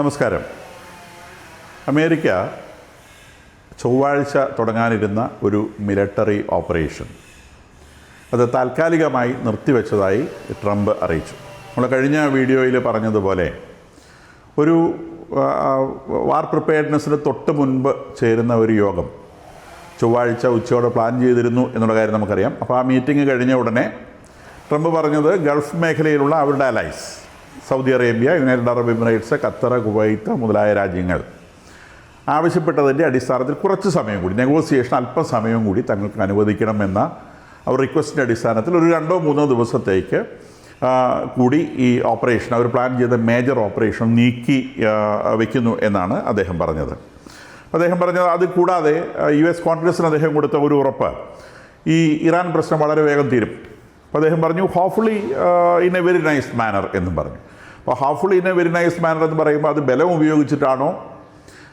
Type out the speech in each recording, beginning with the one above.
നമസ്കാരം. അമേരിക്ക ചൊവ്വാഴ്ച തുടങ്ങാനിരുന്ന ഒരു മിലിറ്ററി ഓപ്പറേഷൻ അത് താൽക്കാലികമായി നിർത്തിവെച്ചതായി ട്രംപ് അറിയിച്ചു. നമ്മൾ കഴിഞ്ഞ വീഡിയോയിൽ പറഞ്ഞതുപോലെ ഒരു വാർ പ്രിപ്പയർഡ്നെസ്സിന് തൊട്ട് മുൻപ് ചേരുന്ന ഒരു യോഗം ചൊവ്വാഴ്ച ഉച്ചയോടെ പ്ലാൻ ചെയ്തിരുന്നു എന്നുള്ള കാര്യം നമുക്കറിയാം. അപ്പോൾ ആ മീറ്റിംഗ് കഴിഞ്ഞ ഉടനെ ട്രംപ് പറഞ്ഞത് ഗൾഫ് മേഖലയിലുള്ള അവരുടെ allies Saudi Arabia, United Arab Emirates, Qatar, Kuwait മുതലായ രാജ്യങ്ങൾ ആവശ്യപ്പെട്ടതിൻ്റെ അടിസ്ഥാനത്തിൽ കുറച്ച് സമയം കൂടി നെഗോസിയേഷൻ അല്പം സമയം കൂടി തങ്ങൾക്ക് അനുവദിക്കണമെന്ന അവർ റിക്വസ്റ്റിൻ്റെ അടിസ്ഥാനത്തിൽ ഒരു 2-3 ദിവസത്തേക്ക് കൂടി ഈ ഓപ്പറേഷൻ അവർ പ്ലാൻ ചെയ്ത മേജർ ഓപ്പറേഷൻ നീക്കി വയ്ക്കുന്നു എന്നാണ് അദ്ദേഹം പറഞ്ഞത്. അത് കൂടാതെ US കോൺഗ്രസ്സിന് അദ്ദേഹം കൊടുത്ത ഒരു ഉറപ്പ് ഈ ഇറാൻ പ്രശ്നം വളരെ വേഗം തീരും. അപ്പോൾ അദ്ദേഹം പറഞ്ഞു hopefully in a very nice manner എന്നും പറഞ്ഞു. അപ്പോൾ hopefully in a very nice manner എന്ന് പറയുമ്പോൾ അത് ബലം ഉപയോഗിച്ചിട്ടാണോ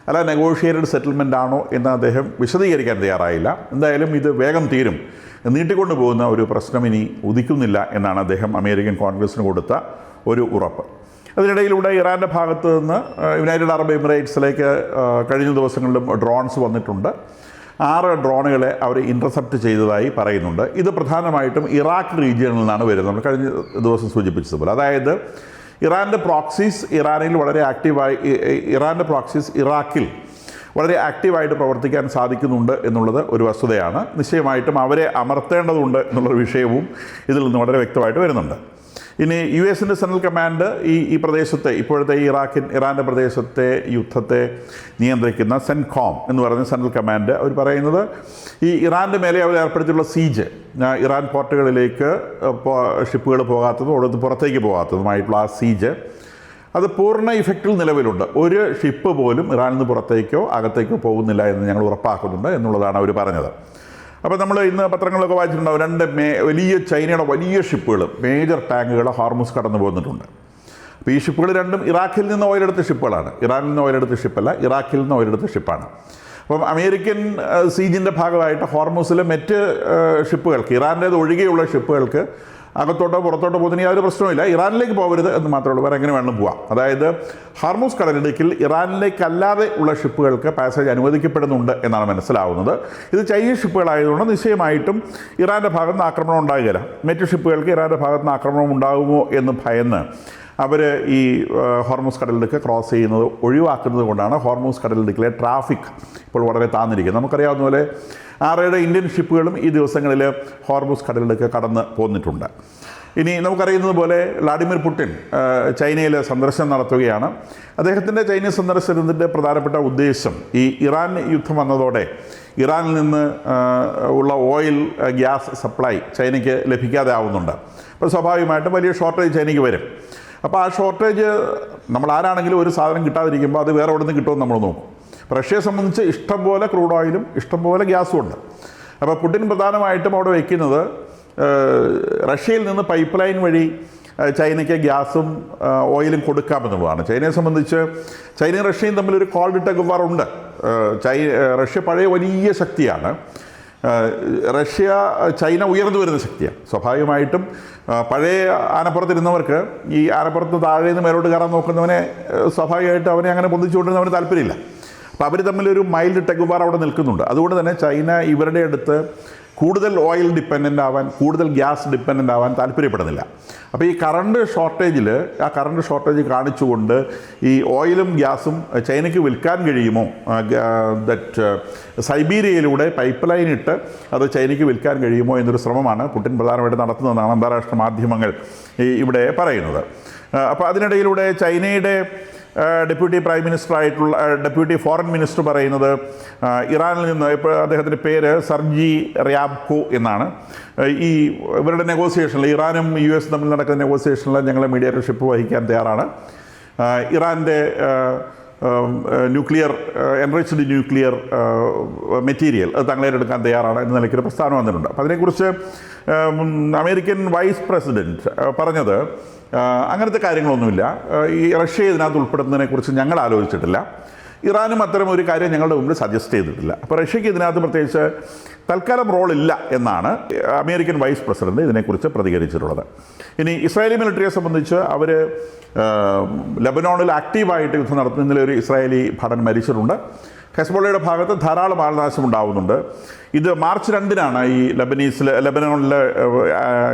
അല്ല നെഗോഷിയേറ്റഡ് സെറ്റിൽമെൻ്റ് ആണോ എന്ന് അദ്ദേഹം വിശദീകരിക്കാൻ തയ്യാറായില്ല. എന്തായാലും ഇത് വേഗം തീരും, നീട്ടിക്കൊണ്ടു പോകുന്ന ഒരു പ്രശ്നം ഇനി ഉദിക്കുന്നില്ല എന്നാണ് അദ്ദേഹം അമേരിക്കൻ കോൺഗ്രസ്സിന് കൊടുത്ത ഒരു ഉറപ്പ്. അതിനിടയിലൂടെ ഇറാൻ്റെ ഭാഗത്ത് നിന്ന് യുണൈറ്റഡ് അറബ് എമിറേറ്റ്സിലേക്ക് കഴിഞ്ഞ ദിവസങ്ങളിലും ഡ്രോൺസ് വന്നിട്ടുണ്ട്. 6 ഡ്രോണുകളെ അവർ ഇൻ്റർസെപ്റ്റ് ചെയ്തതായി പറയുന്നുണ്ട്. ഇത് പ്രധാനമായിട്ടും ഇറാഖ് റീജിയനിൽ നിന്നാണ് വരുന്നത്. നമ്മൾ കഴിഞ്ഞ ദിവസം സൂചിപ്പിച്ചതുപോലെ, അതായത് ഇറാൻ്റെ പ്രോക്സീസ് ഇറാഖിൽ വളരെ ആക്റ്റീവായിട്ട് പ്രവർത്തിക്കാൻ സാധിക്കുന്നുണ്ട് എന്നുള്ളത് ഒരു വസ്തുതയാണ്. നിശ്ചയമായിട്ടും അവരെ അമർത്തേണ്ടതുണ്ട് എന്നുള്ളൊരു വിഷയവും ഇതിൽ നിന്ന് വളരെ വ്യക്തമായിട്ട് വരുന്നുണ്ട്. ഇനി US-ൻ്റെ സെൻട്രൽ കമാൻഡ് ഈ പ്രദേശത്തെ ഇപ്പോഴത്തെ ഇറാൻ്റെ പ്രദേശത്തെ യുദ്ധത്തെ നിയന്ത്രിക്കുന്ന സെൻകോം എന്ന് പറയുന്ന സെൻട്രൽ കമാൻഡ് അവർ പറയുന്നത് ഈ ഇറാൻ്റെ മേലെ അവർ ഏർപ്പെടുത്തിയുള്ള സീജ്, ഇറാൻ പോർട്ടുകളിലേക്ക് ഷിപ്പുകൾ പോകാത്തതും അവിടുന്ന് പുറത്തേക്ക് പോകാത്തതുമായിട്ടുള്ള ആ സീജ് അത് പൂർണ്ണ ഇഫക്റ്റിൽ നിലവിലുണ്ട്. ഒരു ഷിപ്പ് പോലും ഇറാനിൽ നിന്ന് പുറത്തേക്കോ അകത്തേക്കോ പോകുന്നില്ല എന്ന് ഞങ്ങൾ ഉറപ്പാക്കുന്നുണ്ട് എന്നുള്ളതാണ് അവർ പറഞ്ഞത്. അപ്പോൾ നമ്മൾ ഇന്ന് പത്രങ്ങളൊക്കെ വായിച്ചിട്ടുണ്ടാവും, 2 വലിയ ചൈനയുടെ വലിയ ഷിപ്പുകൾ, മേജർ ടാങ്കുകൾ ഹോർമുസ് കടന്നു പോകുന്നിട്ടുണ്ട്. അപ്പോൾ ഈ ഷിപ്പുകൾ രണ്ടും ഇറാഖിൽ നിന്ന് ഓയിലെടുത്ത ഷിപ്പുകളാണ്. ഇറാനിൽ നിന്ന് ഓയിലെടുത്ത ഷിപ്പല്ല, ഇറാഖിൽ നിന്ന് ഓയിലെടുത്ത ഷിപ്പാണ്. അപ്പം അമേരിക്കൻ സീജിൻ്റെ ഭാഗമായിട്ട് ഹോർമുസിലെ മറ്റ് ഷിപ്പുകൾക്ക്, ഇറാൻ്റേത് ഒഴികെയുള്ള ഷിപ്പുകൾക്ക് അകത്തോട്ടോ പുറത്തോട്ടോ പോകുന്നതിന് യാതൊരു പ്രശ്നവുമില്ല. ഇറാനിലേക്ക് പോകരുത് എന്ന് മാത്രമേ ഉള്ളൂ, വേറെ എങ്ങനെ വേണം പോവാം. അതായത് ഹോർമുസ് കടലിടുക്കിൽ ഇറാനിലേക്കല്ലാതെ ഉള്ള ഷിപ്പുകൾക്ക് പാസേജ് അനുവദിക്കപ്പെടുന്നുണ്ട് എന്നാണ് മനസ്സിലാവുന്നത്. ഇത് ചൈനീസ് ഷിപ്പുകളായതുകൊണ്ട് നിശ്ചയമായിട്ടും ഇറാൻ്റെ ഭാഗത്ത് നിന്ന് ആക്രമണം ഉണ്ടാകുകയില്ല. മറ്റു ഷിപ്പുകൾക്ക് ഇറാൻ്റെ ഭാഗത്ത് നിന്ന് ആക്രമണം ഉണ്ടാകുമോ എന്ന് ഭയന്ന് അവർ ഈ ഹോർമുസ് കടലിടുക്ക് ക്രോസ് ചെയ്യുന്നത് ഒഴിവാക്കുന്നത് കൊണ്ടാണ് ഹോർമുസ് കടലിടുക്കിലെ ട്രാഫിക് ഇപ്പോൾ വളരെ താന്നിരിക്കുന്നത്. നമുക്കറിയാവുന്ന പോലെ 6 ഇന്ത്യൻ ഷിപ്പുകളും ഈ ദിവസങ്ങളിൽ ഹോർമുസ് കടലിടുക്ക് കടന്ന് പോന്നിട്ടുണ്ട്. ഇനി നമുക്കറിയുന്നത് പോലെ വ്ളാഡിമിർ പുടിൻ ചൈനയിൽ സന്ദർശനം നടത്തുകയാണ്. അദ്ദേഹത്തിൻ്റെ ചൈനീസ് സന്ദർശനത്തിൻ്റെ പ്രധാനപ്പെട്ട ഉദ്ദേശം ഈ ഇറാൻ യുദ്ധം വന്നതോടെ ഇറാനിൽ നിന്ന് ഉള്ള ഓയിൽ ഗ്യാസ് സപ്ലൈ ചൈനയ്ക്ക് ലഭിക്കാതെ ആവുന്നുണ്ട്. അപ്പോൾ സ്വാഭാവികമായിട്ടും വലിയ ഷോർട്ടേജ് ചൈനയ്ക്ക് വരും. അപ്പോൾ ആ ഷോർട്ടേജ് നമ്മൾ ആരാണെങ്കിലും ഒരു സാധനം കിട്ടാതിരിക്കുമ്പോൾ അത് വേറെ എവിടെ നിന്ന് കിട്ടുമെന്ന് നമ്മൾ നോക്കും. റഷ്യയെ സംബന്ധിച്ച് ഇഷ്ടംപോലെ ക്രൂഡ് ഓയിലും ഇഷ്ടംപോലെ ഗ്യാസും ഉണ്ട്. അപ്പോൾ പുടിൻ പ്രധാനമായിട്ടും അവിടെ വയ്ക്കുന്നത് റഷ്യയിൽ നിന്ന് പൈപ്പ് ലൈൻ വഴി ചൈനയ്ക്ക് ഗ്യാസും ഓയിലും കൊടുക്കാമെന്നുള്ളതാണ്. ചൈനയെ സംബന്ധിച്ച് ചൈനയും റഷ്യയും തമ്മിലൊരു കോൾഡ് ടഗ് വാർ ഉണ്ട്. റഷ്യ പഴയ വലിയ ശക്തിയാണ്. ചൈന ഉയർന്നു വരുന്ന ശക്തിയാണ്. സ്വാഭാവികമായിട്ടും പഴയ ആനപ്പുറത്തിരുന്നവർക്ക് ഈ ആനപ്പുറത്ത് താഴെ നിന്ന് മേലോട്ട് കയറാൻ നോക്കുന്നവനെ സ്വാഭാവികമായിട്ട് അവനെ അങ്ങനെ പൊന്തിച്ചുകൊണ്ടിരുന്നവന് താല്പര്യമില്ല. അപ്പോൾ അവർ തമ്മിലൊരു മൈൽഡ് ടഗ് വാർ അവിടെ നിൽക്കുന്നുണ്ട്. അതുകൊണ്ട് തന്നെ ചൈന ഇവരുടെ അടുത്ത് കൂടുതൽ ഓയിൽ ഡിപ്പെൻഡൻ്റ് ആവാൻ, കൂടുതൽ ഗ്യാസ് ഡിപ്പെൻഡൻ്റ് ആവാൻ താല്പര്യപ്പെടുന്നില്ല. അപ്പോൾ ഈ കറണ്ട് ഷോർട്ടേജ് കാണിച്ചുകൊണ്ട് ഈ ഓയിലും ഗ്യാസും ചൈനയ്ക്ക് വിൽക്കാൻ കഴിയുമോ, സൈബീരിയയിലൂടെ പൈപ്പ് ലൈൻ ഇട്ട് അത് ചൈനയ്ക്ക് വിൽക്കാൻ കഴിയുമോ എന്നൊരു ശ്രമമാണ് പുടിൻ പ്രധാനമായിട്ട് നടത്തുന്നതെന്നാണ് അന്താരാഷ്ട്ര മാധ്യമങ്ങൾ ഇവിടെ പറയുന്നത്. അപ്പോൾ അതിനിടയിലൂടെ ചൈനയുടെ ഡെപ്യൂട്ടി ഫോറിൻ മിനിസ്റ്റർ പറയുന്നത് ഇറാനിൽ നിന്ന്, ഇപ്പോൾ അദ്ദേഹത്തിൻ്റെ പേര് സർജി റിയാബ്കോ എന്നാണ്, ഈ ഇവരുടെ നെഗോസിയേഷനിൽ ഇറാനും US തമ്മിൽ നടക്കുന്ന നെഗോസിയേഷനിൽ ഞങ്ങളെ മീഡിയേറ്റർഷിപ്പ് വഹിക്കാൻ തയ്യാറാണ്. ഇറാൻ്റെ എൻറിച്ച്ഡ് ന്യൂക്ലിയർ മെറ്റീരിയൽ അത് തങ്ങളേറ്റെടുക്കാൻ തയ്യാറാണ് എന്ന നിലയ്ക്കൊരു പ്രസ്താവന വന്നിട്ടുണ്ട്. അപ്പോൾ അതിനെക്കുറിച്ച് അമേരിക്കൻ വൈസ് പ്രസിഡൻറ്റ് പറഞ്ഞത് അങ്ങനത്തെ കാര്യങ്ങളൊന്നുമില്ല, ഈ റഷ്യ ഇതിനകത്ത് ഉൾപ്പെടുന്നതിനെക്കുറിച്ച് ഞങ്ങൾ ആലോചിച്ചിട്ടില്ല. ഇറാനും അത്തരം ഒരു കാര്യം ഞങ്ങളുടെ മുമ്പിൽ സജസ്റ്റ് ചെയ്തിട്ടില്ല. അപ്പോൾ റഷ്യയ്ക്ക് ഇതിനകത്ത് പ്രത്യേകിച്ച് തൽക്കാലം റോളില്ല എന്നാണ് അമേരിക്കൻ വൈസ് പ്രസിഡന്റ് ഇതിനെക്കുറിച്ച് പ്രതികരിച്ചിട്ടുള്ളത്. ഇനി ഇസ്രായേലി മിലിറ്ററിയെ സംബന്ധിച്ച് അവർ ലെബനോണിൽ ആക്റ്റീവായിട്ട് യുദ്ധം നടത്തുന്നതിൽ ഒരു ഇസ്രായേലി ഭടൻ മരിച്ചിട്ടുണ്ട്. ഹെസ്ബോളയുടെ ഭാഗത്ത് ധാരാളം ആൾനാശം ഉണ്ടാകുന്നുണ്ട്. ഇത് മാർച്ച് 2-നാണ് ഈ ലെബനോണിലെ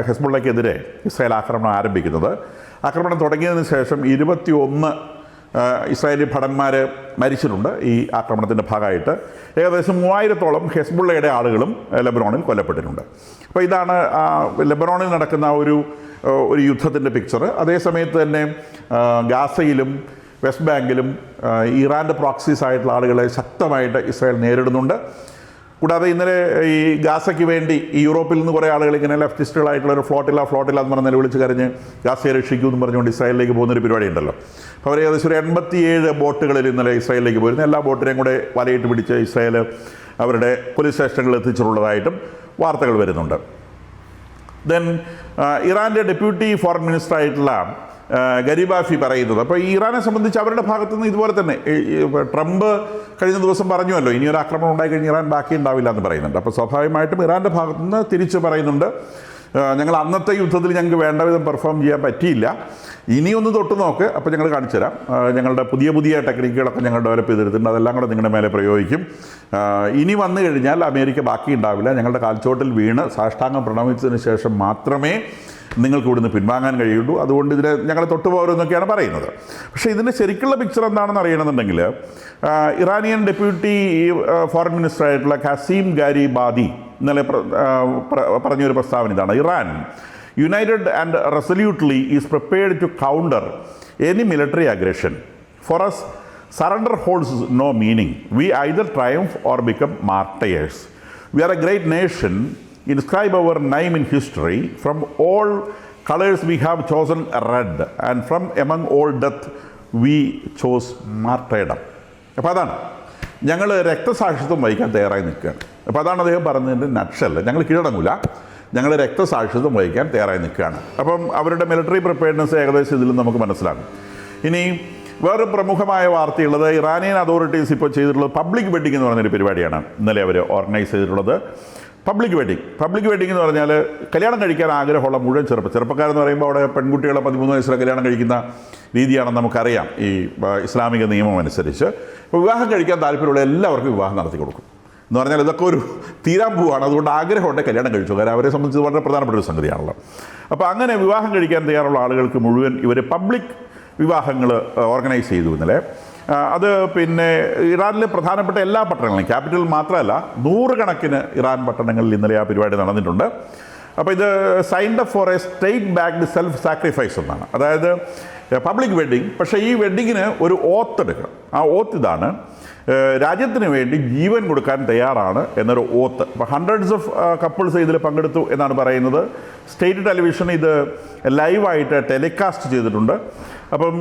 ഹെസ്ബോളയ്ക്കെതിരെ ഇസ്രായേൽ ആക്രമണം ആരംഭിക്കുന്നത്. ആക്രമണം തുടങ്ങിയതിന് ശേഷം 21 ഇസ്രായേലി ഭടന്മാർ മരിച്ചിട്ടുണ്ട്. ഈ ആക്രമണത്തിൻ്റെ ഭാഗമായിട്ട് ഏകദേശം 3000-ഓളം ഹെസ്ബുള്ളയുടെ ആളുകളും ലെബനോണിൽ കൊല്ലപ്പെട്ടിട്ടുണ്ട്. അപ്പോൾ ഇതാണ് ലെബനോണിൽ നടക്കുന്ന ഒരു യുദ്ധത്തിൻ്റെ പിക്ചർ. അതേസമയത്ത് തന്നെ ഗാസയിലും വെസ്റ്റ് ബാങ്കിലും ഇറാൻ്റെ പ്രോക്സീസ് ആയിട്ടുള്ള ആളുകളെ ശക്തമായിട്ട് ഇസ്രായേൽ നേരിടുന്നുണ്ട്. കൂടാതെ ഇന്നലെ ഈ ഗാസയ്ക്ക് വേണ്ടി ഈ യൂറോപ്പിൽ നിന്ന് കുറേ ആളുകൾ ഇങ്ങനെ ലെഫ്റ്റിസ്റ്റുകളായിട്ടുള്ള ഒരു ഫ്ലോട്ടില്ല എന്ന് പറഞ്ഞ് നിലവിളിച്ച് കരഞ്ഞ് ഗാസയെ രക്ഷിക്കൂ എന്ന് പറഞ്ഞുകൊണ്ട് ഇസ്രായേലിലേക്ക് പോകുന്നൊരു പരിപാടി ഉണ്ടല്ലോ. അപ്പോൾ അവർ ഏകദേശം ഒരു 87 ബോട്ടുകളിൽ ഇന്നലെ ഇസ്രായേലിലേക്ക് പോയിരുന്നു. എല്ലാ ബോട്ടിനെയും കൂടെ വലയിട്ട് പിടിച്ച് ഇസ്രായേൽ അവരുടെ പോലീസ് സ്റ്റേഷനുകളിൽ എത്തിച്ചിട്ടുള്ളതായിട്ടും വാർത്തകൾ വരുന്നുണ്ട്. ദെൻ ഇറാൻ്റെ ഡെപ്യൂട്ടി ഫോറിൻ മിനിസ്റ്റർ ആയിട്ടുള്ള ഗരീബാഫി പറയുന്നത്, അപ്പോൾ ഈ ഇറാനെ സംബന്ധിച്ച് അവരുടെ ഭാഗത്തുനിന്ന് ഇതുപോലെ തന്നെ ട്രംപ് കഴിഞ്ഞ ദിവസം പറഞ്ഞുവല്ലോ ഇനിയൊരു ആക്രമണം ഉണ്ടായിക്കഴിഞ്ഞാൽ ഇറാൻ ബാക്കി ഉണ്ടാവില്ല എന്ന് പറയുന്നുണ്ട്. അപ്പോൾ സ്വാഭാവികമായിട്ടും ഇറാൻ്റെ ഭാഗത്തുനിന്ന് തിരിച്ച് പറയുന്നുണ്ട്, ഞങ്ങൾ അന്നത്തെ യുദ്ധത്തിൽ ഞങ്ങൾക്ക് വേണ്ട വിധം പെർഫോം ചെയ്യാൻ പറ്റിയില്ല, ഇനിയൊന്ന് തൊട്ട് നോക്ക്, അപ്പോൾ ഞങ്ങൾ കാണിച്ചു തരാം, ഞങ്ങളുടെ പുതിയ ടെക്നിക്കുകളൊക്കെ ഞങ്ങൾ ഡെവലപ്പ് ചെയ്തെടുത്തിട്ടുണ്ട്, അതെല്ലാം കൂടെ നിങ്ങളുടെ മേലെ പ്രയോഗിക്കും, ഇനി വന്നു കഴിഞ്ഞാൽ അമേരിക്ക ബാക്കി ഉണ്ടാവില്ല, ഞങ്ങളുടെ കാൽച്ചോട്ടിൽ വീണ് സാഷ്ടാംഗം പ്രണമിച്ചതിന് ശേഷം മാത്രമേ നിങ്ങൾക്ക് ഇവിടുന്ന് പിൻവാങ്ങാൻ കഴിയുള്ളൂ, അതുകൊണ്ട് ഇതിനെ ഞങ്ങളെ തൊട്ടുപോകരുതെന്നൊക്കെയാണ് പറയുന്നത്. പക്ഷേ ഇതിൻ്റെ ശരിക്കുള്ള പിക്ചർ എന്താണെന്ന് അറിയണമെന്നുണ്ടെങ്കിൽ ഇറാനിയൻ ഡെപ്യൂട്ടി ഫോറിൻ മിനിസ്റ്റർ ആയിട്ടുള്ള ഖസീം ഗാരിബാദി ഇന്നലെ പറഞ്ഞൊരു പ്രസ്താവന ഇതാണ്: Iran united and resolutely is prepared to counter any military aggression. For us surrender holds no meaning. We either triumph or become martyrs. We are a great nation. Inscribe our name in history. From all colors we have chosen red, and from among all death we chose martyrdom. അപ്പോൾ അതാണ് ഞങ്ങൾ രക്തസാക്ഷിത്വം വഹിക്കാൻ തയ്യാറായി നിൽക്കുകയാണ്. അപ്പോൾ അതാണ് അദ്ദേഹം പറഞ്ഞതിൻ്റെ നട്ഷൽ. ഞങ്ങൾ കീഴടങ്ങില്ല, ഞങ്ങൾ രക്തസാക്ഷിത്വം വഹിക്കാൻ തയ്യാറായി നിൽക്കുകയാണ്. അപ്പം അവരുടെ മിലിറ്ററി പ്രിപ്പയർനെസ് ഏകദേശം ഇതിൽ നമുക്ക് മനസ്സിലാകും. ഇനി വേറെ പ്രമുഖമായ വാർത്തയുള്ളത്, ഇറാനിയൻ അതോറിറ്റീസ് ഇപ്പോൾ ചെയ്തിട്ടുള്ളത് പബ്ലിക് വെഡിങ് എന്ന് പറഞ്ഞൊരു പരിപാടിയാണ് ഇന്നലെ അവർ ഓർഗനൈസ് ചെയ്തിട്ടുള്ളത്. പബ്ലിക് വെഡിങ് എന്ന് പറഞ്ഞാൽ കല്യാണം കഴിക്കാൻ ആഗ്രഹമുള്ള മുഴുവൻ ചെറുപ്പക്കാരെന്ന് പറയുമ്പോൾ അവിടെ പെൺകുട്ടികളെ 13 വയസ്സിലെ കല്യാണം കഴിക്കുന്ന രീതിയാണെന്ന് നമുക്കറിയാം ഈ ഇസ്ലാമിക നിയമം അനുസരിച്ച്. അപ്പോൾ വിവാഹം കഴിക്കാൻ താല്പര്യമുള്ള എല്ലാവർക്കും വിവാഹം നടത്തി കൊടുക്കും എന്ന് പറഞ്ഞാൽ ഇതൊക്കെ ഒരു തീരാൻ പോവാണ്. അതുകൊണ്ട് ആഗ്രഹമുണ്ട് കല്യാണം കഴിച്ചു, കാരണം അവരെ സംബന്ധിച്ച് വളരെ പ്രധാനപ്പെട്ട ഒരു സംഗതിയാണല്ലോ. അപ്പോൾ അങ്ങനെ വിവാഹം കഴിക്കാൻ തയ്യാറുള്ള ആളുകൾക്ക് മുഴുവൻ ഇവർ പബ്ലിക് വിവാഹങ്ങൾ ഓർഗനൈസ് ചെയ്തു ഇന്നലെ. അത് പിന്നെ ഇറാനിലെ പ്രധാനപ്പെട്ട എല്ലാ പട്ടണങ്ങളും, ക്യാപിറ്റൽ മാത്രമല്ല 100 കണക്കിന് ഇറാൻ പട്ടണങ്ങളിൽ ഇന്നലെ ആ പരിപാടി നടന്നിട്ടുണ്ട്. അപ്പോൾ ഇത് signed up four A state backed self sacrifice എന്നാണ്. അതായത് പബ്ലിക് വെഡ്ഡിങ്. പക്ഷേ ഈ വെഡ്ഡിങ്ങിന് ഒരു ഓത്ത് എടുക്കണം. ആ ഓത്ത് ഇതാണ്: രാജ്യത്തിന് വേണ്ടി ജീവൻ കൊടുക്കാൻ തയ്യാറാണ് എന്നൊരു ഓത്ത്. അപ്പോൾ ഹൺഡ്രഡ്സ് ഓഫ് കപ്പിൾസ് ഇതിൽ പങ്കെടുത്തു എന്നാണ് പറയുന്നത്. സ്റ്റേറ്റ് ടെലിവിഷൻ ഇത് ലൈവായിട്ട് ടെലികാസ്റ്റ് ചെയ്തിട്ടുണ്ട്. അപ്പം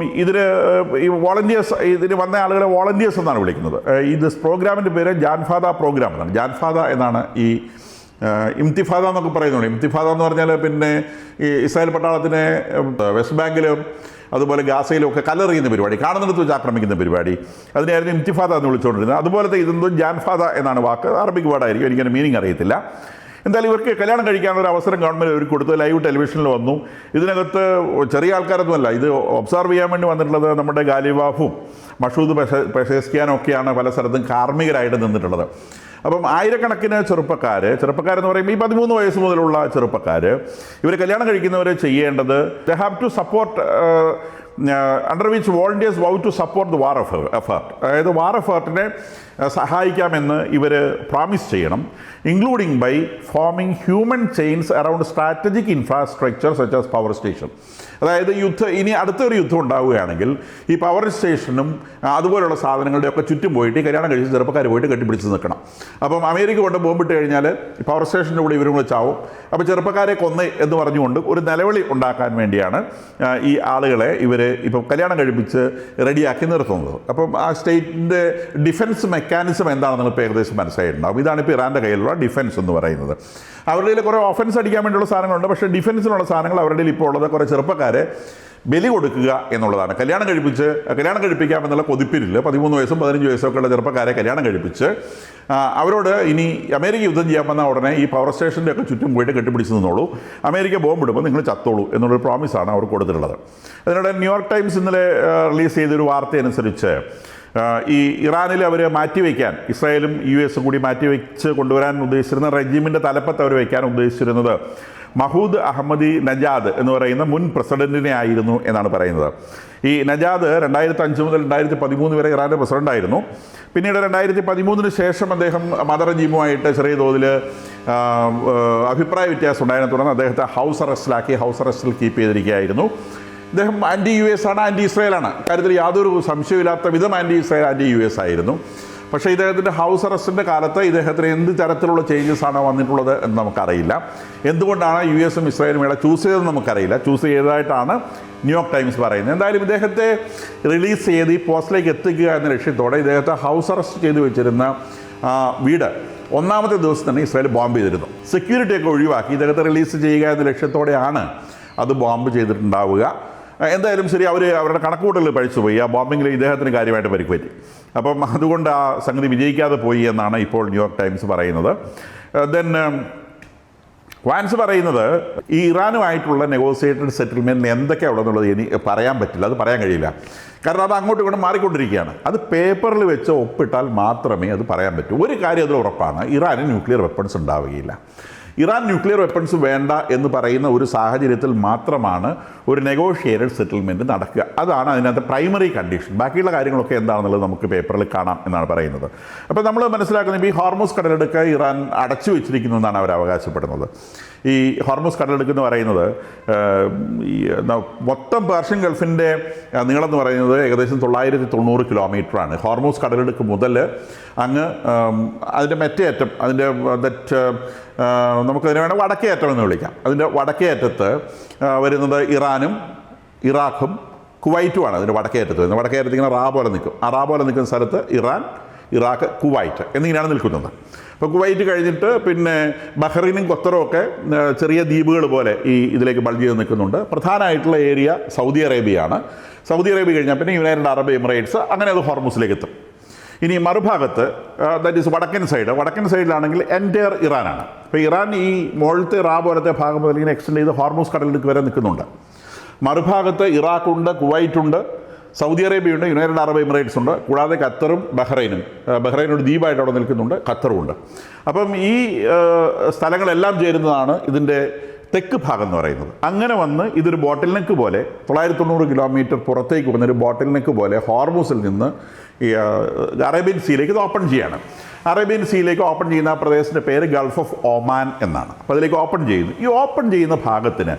ഈ വോളണ്ടിയേഴ്സ്, ഇതിന് വന്ന ആളുകളെ വോളണ്ടിയേഴ്സ് എന്നാണ് വിളിക്കുന്നത്. ഇത് പ്രോഗ്രാമിൻ്റെ പേര് ജാൻഫാദ പ്രോഗ്രാം എന്നാണ്. ജാൻഫാദ എന്നാണ് ഈ ഇംതിഫാദ എന്നൊക്കെ പറയുന്നുണ്ട്. ഇംതിഫാദ എന്ന് പറഞ്ഞാൽ പിന്നെ ഈ ഇസ്രായേൽ പട്ടാളത്തിനെ വെസ്റ്റ് ബാങ്കിലും അതുപോലെ ഗാസയിലും ഒക്കെ കല്ലെറിയുന്ന പരിപാടി, കാണുന്നിടത്ത് വെച്ച് ആക്രമിക്കുന്ന പരിപാടി, അതിനായിരുന്നു ഇംതിഫാദ എന്ന് വിളിച്ചുകൊണ്ടിരുന്നത്. അതുപോലത്തെ ഇതെന്തോ ജാൻഫാദ എന്നാണ് വാക്ക്. അറബിക് വേർഡായിരിക്കും, എനിക്കതിൻ്റെ മീനിങ് അറിയത്തില്ല. എന്തായാലും ഇവർക്ക് കല്യാണം കഴിക്കാനുള്ള അവസരം ഗവൺമെൻറ് ഒരു കൊടുത്ത് ലൈവ് ടെലിവിഷനിൽ വന്നു. ഇതിനകത്ത് ചെറിയ ആൾക്കാരൊന്നുമല്ല, ഇത് ഒബ്സർവ് ചെയ്യാൻ വേണ്ടി വന്നിട്ടുള്ളത് നമ്മുടെ ഗാലിബാഫും മഷൂദ് പെഷേസ്കിയാനും ഒക്കെയാണ് പല സ്ഥലത്തും കാർമ്മികരായിട്ട് നിന്നിട്ടുള്ളത്. അപ്പം ആയിരക്കണക്കിന് ചെറുപ്പക്കാരെന്ന് പറയുമ്പോൾ ഈ 13 വയസ്സ് മുതലുള്ള ചെറുപ്പക്കാർ, ഇവർ കല്യാണം കഴിക്കുന്നവർ ചെയ്യേണ്ടത് they have to support under which volunteers vow to support the war effort. അതായത് വാർ എഫേർട്ടിനെ സഹായിക്കാമെന്ന് ഇവർ പ്രോമിസ് ചെയ്യണം, including by forming human chains around strategic infrastructure such as power station. അതായത് ഇനി അടുത്തൊരു യുദ്ധം ഉണ്ടാവുകയാണെങ്കിൽ ഈ പവർ സ്റ്റേഷനും അതുപോലുള്ള സാധനങ്ങളുടെയൊക്കെ ചുറ്റും പോയിട്ട് ഈ കല്യാണം കഴിച്ച് ചെറുപ്പക്കാർ പോയിട്ട് കെട്ടിപ്പിടിച്ച് നിൽക്കണം. അപ്പം അമേരിക്ക കൊണ്ട് ബോംബിട്ട് കഴിഞ്ഞാൽ പവർ സ്റ്റേഷൻ്റെ കൂടെ ഇവരും കൂടെ ചാവും. അപ്പോൾ ചെറുപ്പക്കാരെ കൊന്ന് എന്ന് പറഞ്ഞുകൊണ്ട് ഒരു നിലവിളി ഉണ്ടാക്കാൻ വേണ്ടിയാണ് ഈ ആളുകളെ ഇവർ ഇപ്പം കല്യാണം കഴിപ്പിച്ച് റെഡിയാക്കി നിർത്തുന്നത്. അപ്പം ആ സ്റ്റേറ്റിൻ്റെ ഡിഫൻസ് മെക്കാനിസം എന്താണെന്ന് ഇപ്പോൾ ഏകദേശം മനസ്സിലായിട്ടുണ്ടാകും. ഇതാണിപ്പോൾ ഇറാൻ്റെ കയ്യിലുള്ള ഡിഫൻസ് എന്ന് പറയുന്നത്. അവരുടെ കയ്യിൽ കുറേ ഓഫൻസ് അടിക്കാൻ വേണ്ടിയുള്ള സാധനങ്ങളുണ്ട്, പക്ഷേ ഡിഫൻസിനുള്ള സാധനങ്ങൾ അവരുടെ ഇപ്പോൾ ഉള്ളത് കുറേ ചെറുപ്പക്കാരെ ബലി കൊടുക്കുക എന്നുള്ളതാണ്. കല്യാണം കഴിപ്പിക്കാം എന്നുള്ള കൊതിപ്പിരില്ല 13 വയസ്സും 15 വയസ്സൊക്കെ ഉള്ള ചെറുപ്പക്കാരെ കല്യാണം കഴിപ്പിച്ച് അവരോട് ഇനി അമേരിക്ക യുദ്ധം ചെയ്യാൻ വന്ന ഉടനെ ഈ പവർ സ്റ്റേഷൻ്റെ ഒക്കെ ചുറ്റും പോയിട്ട് കെട്ടിപ്പിടിച്ച് നിന്നോളൂ, അമേരിക്ക ബോംബിടുമ്പോൾ നിങ്ങൾ ചത്തോളൂ എന്നുള്ളൊരു പ്രോമിസാണ് അവർ കൊടുത്തിട്ടുള്ളത്. അതിനിടെ ന്യൂയോർക്ക് ടൈംസ് ഇന്നലെ റിലീസ് ചെയ്തൊരു വാർത്തയനുസരിച്ച് ഈ ഇറാനിൽ അവർ മാറ്റിവെക്കാൻ, ഇസ്രായേലും US കൂടി മാറ്റിവെച്ച് കൊണ്ടുവരാൻ ഉദ്ദേശിച്ചിരുന്ന റെജിമിൻ്റെ തലപ്പത്ത് അവർ വയ്ക്കാൻ ഉദ്ദേശിച്ചിരുന്നത് മഹൂദ് അഹമ്മദി നജാദ് എന്ന് പറയുന്ന മുൻ പ്രസിഡന്റിനെ ആയിരുന്നു എന്നാണ് പറയുന്നത്. ഈ നജാദ് 2005 മുതൽ 2013 വരെ ഇറാൻ്റെ പ്രസിഡൻ്റായിരുന്നു. പിന്നീട് 2013 ശേഷം അദ്ദേഹം മദർ റജീമുമായിട്ട് ചെറിയ തോതിൽ അഭിപ്രായ വ്യത്യാസം ഉണ്ടായതിനെ തുടർന്ന് അദ്ദേഹത്തെ ഹൗസ് അറസ്റ്റിൽ കീപ്പ് ചെയ്തിരിക്കുകയായിരുന്നു. അദ്ദേഹം anti-US ആണ്, anti-ഇസ്രായേലാണ്, കാര്യത്തിൽ യാതൊരു സംശയമില്ലാത്ത വിധം anti-ഇസ്രായേൽ anti-US ആയിരുന്നു. പക്ഷേ ഇദ്ദേഹത്തിൻ്റെ ഹൗസ് അറസ്റ്റിൻ്റെ കാലത്ത് ഇദ്ദേഹത്തിന് എന്ത് തരത്തിലുള്ള ചേഞ്ചസ് ആണ് വന്നിട്ടുള്ളത് എന്ന് നമുക്കറിയില്ല. എന്തുകൊണ്ടാണ് US ഇസ്രായേലും ഇവിടെ ചൂസ് ചെയ്തതെന്ന് നമുക്കറിയില്ല. ചൂസ് ചെയ്തതായിട്ടാണ് ന്യൂയോർക്ക് ടൈംസ് പറയുന്നത്. എന്തായാലും ഇദ്ദേഹത്തെ റിലീസ് ചെയ്ത് ഈ പോസ്റ്റിലേക്ക് എത്തിക്കുക എന്ന ലക്ഷ്യത്തോടെ ഇദ്ദേഹത്തെ ഹൗസ് അറസ്റ്റ് ചെയ്ത് വെച്ചിരുന്ന വീട് ഒന്നാമത്തെ ദിവസം തന്നെ ഇസ്രായേൽ ബോംബ് ചെയ്തിരുന്നു. സെക്യൂരിറ്റിയൊക്കെ ഒഴിവാക്കി ഇദ്ദേഹത്തെ റിലീസ് ചെയ്യുക എന്ന ലക്ഷ്യത്തോടെയാണ് അത് ബോംബ് ചെയ്തിട്ടുണ്ടാവുക. എന്തായാലും ശരി, അവരുടെ കണക്കുകൂട്ടൽ പഴിച്ചുപോയി. ആ ബോംബിങ്ങിൽ ഇദ്ദേഹത്തിന് കാര്യമായിട്ട് പരിക്ക് പറ്റി. അപ്പം അതുകൊണ്ട് ആ സംഗതി വിജയിക്കാതെ പോയി എന്നാണ് ഇപ്പോൾ ന്യൂയോർക്ക് ടൈംസ് പറയുന്നത്. ദെൻ വാൻസ് പറയുന്നത് ഈ ഇറാനുമായിട്ടുള്ള നെഗോസിയേറ്റഡ് സെറ്റിൽമെൻറ്റിന് എന്തൊക്കെയാണ് ഉള്ളതെന്നുള്ളത് എനിക്ക് പറയാൻ പറ്റില്ല, അത് പറയാൻ കഴിയില്ല. കാരണം അത് അങ്ങോട്ടും ഇങ്ങോട്ടും മാറിക്കൊണ്ടിരിക്കുകയാണ്. അത് പേപ്പറിൽ വെച്ച് ഒപ്പിട്ടാൽ മാത്രമേ അത് പറയാൻ പറ്റൂ. ഒരു കാര്യം അതിൽ ഉറപ്പാണ്, ഇറാന് ന്യൂക്ലിയർ വെപ്പൺസ് ഉണ്ടാവുകയില്ല. ഇറാൻ ന്യൂക്ലിയർ വെപ്പൺസ് വേണ്ട എന്ന് പറയുന്ന ഒരു സാഹചര്യത്തിൽ മാത്രമാണ് ഒരു നെഗോഷിയേറ്റഡ് സെറ്റിൽമെൻറ്റ് നടക്കുക. അതാണ് അതിനകത്ത് പ്രൈമറി കണ്ടീഷൻ. ബാക്കിയുള്ള കാര്യങ്ങളൊക്കെ എന്താണെന്നുള്ളത് നമുക്ക് പേപ്പറിൽ കാണാം എന്നാണ് പറയുന്നത്. അപ്പോൾ നമ്മൾ മനസ്സിലാക്കുന്നത് ഈ ഹോർമൂസ് കടലിടുക്ക് ഇറാൻ അടച്ചു വെച്ചിരിക്കുന്നു എന്നാണ് അവർ അവകാശപ്പെടുന്നത്. ഈ ഹോർമൂസ് കടലിടുക്ക് എന്ന് പറയുന്നത് ഈ മൊത്തം പേർഷ്യൻ ഗൾഫിൻ്റെ നീളം എന്ന് പറയുന്നത് ഏകദേശം 990 കിലോമീറ്ററാണ്. ഹോർമൂസ് കടലിടുക്ക് മുതൽ അങ്ങ് അതിൻ്റെ മറ്റേ അറ്റം, അതിൻ്റെ നമുക്കതിനെ വേണം വടക്കേ അറ്റം എന്ന് വിളിക്കാം. അതിൻ്റെ വടക്കേ അറ്റത്ത് വരുന്നത് ഇറാനും ഇറാഖും കുവൈറ്റുമാണ്. അതിൻ്റെ വടക്കേ അറ്റത്ത് വരുന്നത്. വടക്കേ അറ്റത്ത് ഇങ്ങനെ റാ പോലെ നിൽക്കും. ആ റാ പോലെ നിൽക്കുന്ന സ്ഥലത്ത് ഇറാൻ, ഇറാഖ്, കുവൈറ്റ് എന്നിങ്ങനെയാണ് നിൽക്കുന്നത്. അപ്പോൾ കുവൈറ്റ് കഴിഞ്ഞിട്ട് പിന്നെ ബഹ്റൈനും ഖത്തറും ഒക്കെ ചെറിയ ദ്വീപുകൾ പോലെ ഈ ഇതിലേക്ക് ബൾജ് ചെയ്ത് നിൽക്കുന്നുണ്ട്. പ്രധാനമായിട്ടുള്ള ഏരിയ സൗദി അറേബ്യയാണ്. സൗദി അറേബ്യ കഴിഞ്ഞാൽ പിന്നെ യുണൈറ്റഡ് അറബ് എമിറേറ്റ്സ്, അങ്ങനെ അത് ഹോർമൂസിലേക്ക് എത്തും. ഇനി മറുഭാഗത്ത് ദാറ്റ് ഈസ് വടക്കൻ സൈഡിലാണെങ്കിൽ എൻറ്റയർ ഇറാനാണ്. അപ്പോൾ ഇറാൻ ഈ മുകളിലത്തെ റാ പോലത്തെ ഭാഗം മുതൽ ഇങ്ങനെ എക്സ്റ്റെൻഡ് ചെയ്ത് ഹോർമൂസ് കടലിലേക്ക് വരെ നിൽക്കുന്നുണ്ട്. മറുഭാഗത്ത് ഇറാഖുണ്ട്, കുവൈറ്റുണ്ട്, സൗദി അറേബ്യയുണ്ട്, യുണൈറ്റഡ് അറബ് എമിറേറ്റ്സ് ഉണ്ട്, കൂടാതെ ഖത്തറും ബഹ്റൈനും ഒരു ദ്വീപായിട്ട് അവിടെ നിൽക്കുന്നുണ്ട്, ഖത്തറും ഉണ്ട്. അപ്പം ഈ സ്ഥലങ്ങളെല്ലാം ചേരുന്നതാണ് ഇതിൻ്റെ തെക്ക് ഭാഗം എന്ന് പറയുന്നത്. അങ്ങനെ വന്ന് ഇതൊരു ബോട്ടിൽ നെക്ക് പോലെ 990 കിലോമീറ്റർ പുറത്തേക്ക് വന്നൊരു ബോട്ടിൽ നെക്ക് പോലെ ഹോർമൂസിൽ നിന്ന് ഈ അറേബ്യൻ സീയിലേക്ക് ഇത് ഓപ്പൺ ചെയ്യാണ്. അറേബ്യൻ സീയിലേക്ക് ഓപ്പൺ ചെയ്യുന്ന ആ പ്രദേശത്തിൻ്റെ പേര് ഗൾഫ് ഓഫ് ഒമാൻ എന്നാണ്. അപ്പോൾ അതിലേക്ക് ഓപ്പൺ ചെയ്യുന്നു. ഈ ഓപ്പൺ ചെയ്യുന്ന ഭാഗത്തിന്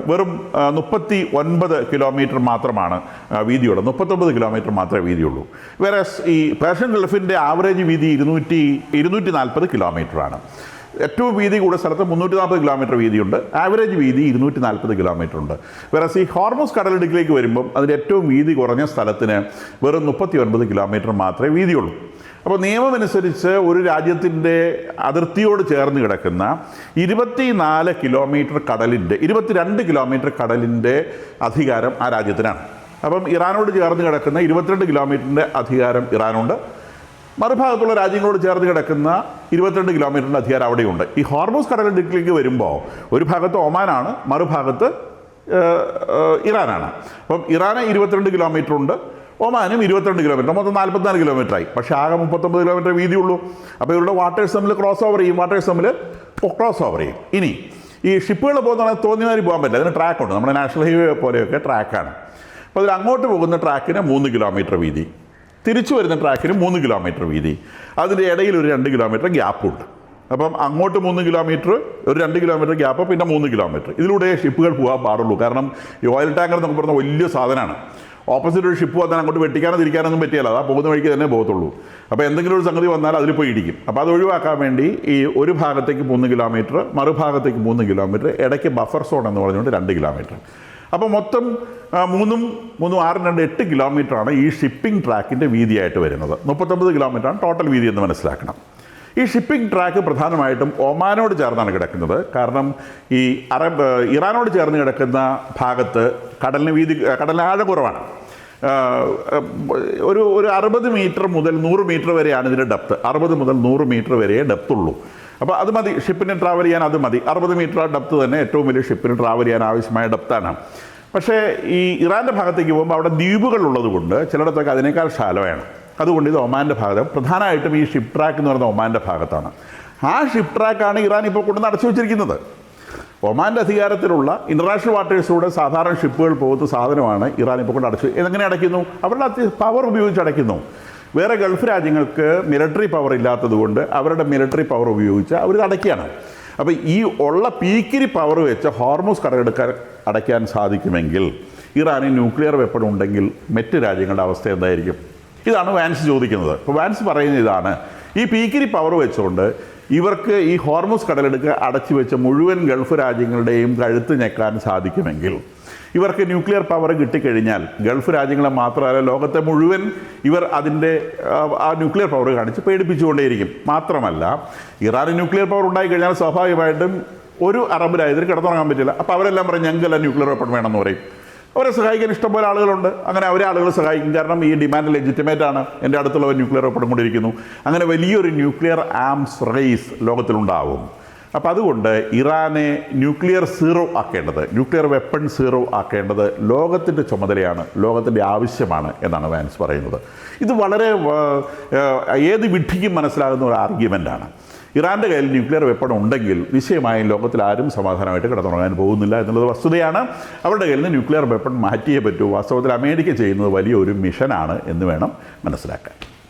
വെറും 39 കിലോമീറ്റർ മാത്രമാണ് വീതിയുള്ളത്. 39 കിലോമീറ്റർ മാത്രമേ വീതിയുള്ളൂ. വേറെ ഈ പേർഷ്യൻ ഗൾഫിൻ്റെ ആവറേജ് വീതി 240 കിലോമീറ്ററാണ്. ഏറ്റവും വീതി കൂടിയ സ്ഥലത്ത് 340 കിലോമീറ്റർ വീതിയുണ്ട്. ആവറേജ് വീതി 240 കിലോമീറ്റർ ഉണ്ട്. വേറെ ഈ ഹോർമൂസ് കടലിടുക്കിലേക്ക് വരുമ്പം അതിൻ്റെ ഏറ്റവും വീതി കുറഞ്ഞ സ്ഥലത്തിന് വെറും 39 കിലോമീറ്റർ മാത്രമേ വീതിയുള്ളൂ. അപ്പോൾ നിയമമനുസരിച്ച് ഒരു രാജ്യത്തിൻ്റെ അതിർത്തിയോട് ചേർന്ന് കിടക്കുന്ന 24 കിലോമീറ്റർ കടലിൻ്റെ 22 കിലോമീറ്റർ കടലിൻ്റെ അധികാരം ആ രാജ്യത്തിനാണ്. അപ്പം ഇറാനോട് ചേർന്ന് കിടക്കുന്ന 22 കിലോമീറ്ററിൻ്റെ അധികാരം ഇറാനുണ്ട്. മറുഭാഗത്തുള്ള രാജ്യങ്ങളോട് ചേർന്ന് കിടക്കുന്ന 22 കിലോമീറ്ററിൻ്റെ അധികാരം അവിടെയുണ്ട്. ഈ ഹോർമൂസ് കടലിടുക്കിലേക്ക് വരുമ്പോൾ ഒരു ഭാഗത്ത് ഒമാനാണ്, മറുഭാഗത്ത് ഇറാനാണ്. അപ്പം ഇറാന് 22 കിലോമീറ്റർ ഉണ്ട്, ഒമാനും 22 കിലോമീറ്റർ, മൊത്തം 44 കിലോമീറ്ററായി. പക്ഷേ ആകെ 39 കിലോമീറ്റർ വീതിയുള്ളൂ. അപ്പോൾ ഇവരുടെ വാട്ടേഴ്സ് തമ്മിൽ ക്രോസ് ഓവർ ചെയ്യും. ഇനി ഈ ഷിപ്പുകൾ പോകുന്ന തോന്നിയമാതിരി പോകാൻ പറ്റില്ല. അതിന് ട്രാക്കുണ്ട്. നമ്മുടെ നാഷണൽ ഹൈവേ പോലെയൊക്കെ ട്രാക്കാണ്. അപ്പോൾ അതിൽ അങ്ങോട്ട് പോകുന്ന ട്രാക്കിന് 3 കിലോമീറ്റർ വീതി, തിരിച്ചു വരുന്ന ട്രാക്കിന് 3 കിലോമീറ്റർ വീതി, അതിൻ്റെ ഇടയിൽ ഒരു 2 കിലോമീറ്റർ ഗ്യാപ്പുണ്ട്. അപ്പം അങ്ങോട്ട് 3 കിലോമീറ്റർ, ഒരു 2 കിലോമീറ്റർ ഗ്യാപ്പ്, പിന്നെ 3 കിലോമീറ്റർ. ഇതിലൂടെ ഷിപ്പുകൾ പോകാൻ പാടുള്ളൂ. കാരണം ഈ ഓയിൽ ടാങ്കർ എന്നൊക്കെ പറഞ്ഞാൽ വലിയ സാധനമാണ്. ഓപ്പോസിറ്റ് ഒരു ഷിപ്പ് വന്നാൽ അങ്ങോട്ട് വെട്ടിക്കാനോ തിരിക്കാനൊന്നും പറ്റിയല്ല, അതാ പോകുന്ന വഴിക്ക് തന്നെ പോകത്തുള്ളൂ. അപ്പോൾ എന്തെങ്കിലും ഒരു സംഗതി വന്നാൽ അതിൽ പോയി ഇടിക്കും. അപ്പോൾ അത് ഒഴിവാക്കാൻ വേണ്ടി ഈ ഒരു ഭാഗത്തേക്ക് 3 കിലോമീറ്റർ, മറുഭാഗത്തേക്ക് 3 കിലോമീറ്റർ, ഇടയ്ക്ക് ബഫർ സോൺ എന്ന് പറഞ്ഞുകൊണ്ട് 2 കിലോമീറ്റർ. അപ്പോൾ മൊത്തം 3 6 2 8 കിലോമീറ്ററാണ് ഈ ഷിപ്പിംഗ് ട്രാക്കിൻ്റെ വീതിയായിട്ട് വരുന്നത്. 39 കിലോമീറ്ററാണ് ടോട്ടൽ വീതി എന്ന് മനസ്സിലാക്കണം. ഈ ഷിപ്പിംഗ് ട്രാക്ക് പ്രധാനമായിട്ടും ഒമാനോട് ചേർന്നാണ് കിടക്കുന്നത്. കാരണം ഈ ഇറാനോട് ചേർന്ന് കിടക്കുന്ന ഭാഗത്ത് കടലിന് ആഴം കുറവാണ്. ഒരു 60 മീറ്റർ മുതൽ 100 മീറ്റർ വരെയാണ് ഇതിൻ്റെ ഡെപ്ത്. 60 മുതൽ 100 മീറ്റർ വരെ ഡെപ്തുള്ളൂ. അപ്പോൾ അത് മതി, ഷിപ്പിന് ട്രാവൽ ചെയ്യാൻ അത് മതി. 60 മീറ്റർ ഡെപ്ത് തന്നെ ഏറ്റവും വലിയ ഷിപ്പിന് ട്രാവൽ ചെയ്യാൻ ആവശ്യമായ ഡെപ്താണ്. പക്ഷേ ഈ ഇറാൻ്റെ ഭാഗത്തേക്ക് പോകുമ്പോൾ അവിടെ ദ്വീപുകളുള്ളത് കൊണ്ട് ചിലയിടത്തൊക്കെ അതിനേക്കാൾ ഷാലോയാണ്. അതുകൊണ്ട് ഇത് ഒമാൻ്റെ ഭാഗത്ത്, പ്രധാനമായിട്ടും ഈ ഷിപ്പ് ട്രാക്ക് എന്ന് പറയുന്നത് ഒമാൻ്റെ ഭാഗത്താണ്. ആ ഷിപ്പ് ട്രാക്കാണ് ഇറാൻ ഇപ്പോൾ കൊണ്ടുവന്ന് അടച്ചു വെച്ചിരിക്കുന്നത്. ഒമാൻ്റെ അധികാരത്തിലുള്ള ഇൻ്റർനാഷണൽ വാട്ടേഴ്സിലൂടെ സാധാരണ ഷിപ്പുകൾ പോകുന്ന സാധനമാണ് ഇറാൻ ഇപ്പോൾ കൊണ്ട് അടച്ചു. എങ്ങനെ അടയ്ക്കുന്നു? അവരുടെ പവർ ഉപയോഗിച്ച് അടയ്ക്കുന്നു. വേറെ ഗൾഫ് രാജ്യങ്ങൾക്ക് മിലിറ്ററി പവർ ഇല്ലാത്തതുകൊണ്ട് അവരുടെ മിലിറ്ററി പവർ ഉപയോഗിച്ച് അവരിത് അടയ്ക്കുകയാണ്. അപ്പോൾ ഈ ഉള്ള പീക്കിരി പവർ വെച്ച് ഹോർമൂസ് അടയ്ക്കാൻ സാധിക്കുമെങ്കിൽ ഇറാന് ന്യൂക്ലിയർ വെപ്പൺ ഉണ്ടെങ്കിൽ മറ്റ് രാജ്യങ്ങളുടെ അവസ്ഥ എന്തായിരിക്കും? ഇതാണ് വാൻസ് ചോദിക്കുന്നത്. അപ്പോൾ വാൻസ് പറയുന്നത് ഇതാണ്, ഈ പീക്കിരി പവർ വെച്ചുകൊണ്ട് ഇവർക്ക് ഈ ഹോർമൂസ് കടലെടുക്ക് അടച്ചു വെച്ച മുഴുവൻ ഗൾഫ് രാജ്യങ്ങളുടെയും കഴുത്ത് ഞെക്കാൻ സാധിക്കുമെങ്കിൽ, ഇവർക്ക് ന്യൂക്ലിയർ പവർ കിട്ടിക്കഴിഞ്ഞാൽ ഗൾഫ് രാജ്യങ്ങളെ മാത്രമല്ല ലോകത്തെ മുഴുവൻ ഇവർ അതിൻ്റെ ആ ന്യൂക്ലിയർ പവർ കാണിച്ച് പേടിപ്പിച്ചുകൊണ്ടേയിരിക്കും. മാത്രമല്ല, ഇറാന് ന്യൂക്ലിയർ പവർ ഉണ്ടായിക്കഴിഞ്ഞാൽ സ്വാഭാവികമായിട്ടും ഒരു അറബ് രാജ്യത്തിന് കിടന്നുറങ്ങാൻ പറ്റില്ല. അപ്പോൾ അവരെല്ലാം പറയും ഞങ്ങൾക്കെല്ലാം ന്യൂക്ലിയർ വെപ്പൺ വേണമെന്ന് പറയും. അവരെ സഹായിക്കാൻ ഇഷ്ടംപോലെ ആളുകളുണ്ട്. അങ്ങനെ അവരെ ആളുകൾ സഹായിക്കും. കാരണം ഈ ഡിമാൻഡ് ലെജിറ്റിമേറ്റ് ആണ്. എൻ്റെ അടുത്തുള്ള ന്യൂക്ലിയർ വെപ്പൺ കൊണ്ടിരിക്കുന്നു. അങ്ങനെ വലിയൊരു ന്യൂക്ലിയർ ആംസ് റേസ് ലോകത്തിലുണ്ടാവും. അപ്പോൾ അതുകൊണ്ട് ഇറാനെ ന്യൂക്ലിയർ വെപ്പൺ സീറോ ആക്കേണ്ടത് ലോകത്തിൻ്റെ ചുമതലയാണ്, ലോകത്തിൻ്റെ ആവശ്യമാണ് എന്നാണ് വാൻസ് പറയുന്നത്. ഇത് വളരെ ഏത് വിഡ്ഢിക്കും മനസ്സിലാകുന്ന ഒരു ആർഗ്യുമെൻ്റാണ്. ഇറാൻ്റെ കയ്യിൽ ന്യൂക്ലിയർ വെപ്പൺ ഉണ്ടെങ്കിൽ നിശ്ചയമായും ലോകത്തിൽ ആരും സമാധാനമായിട്ട് കിടന്നുറങ്ങാൻ പോകുന്നില്ല എന്നുള്ളത് വസ്തുതയാണ്. അവരുടെ കയ്യിൽ നിന്ന് ന്യൂക്ലിയർ വെപ്പൺ മാറ്റിയേ പറ്റൂ. വാസ്തവത്തിൽ അമേരിക്ക ചെയ്യുന്നത് വലിയൊരു മിഷനാണ് എന്ന് വേണം മനസ്സിലാക്കാൻ.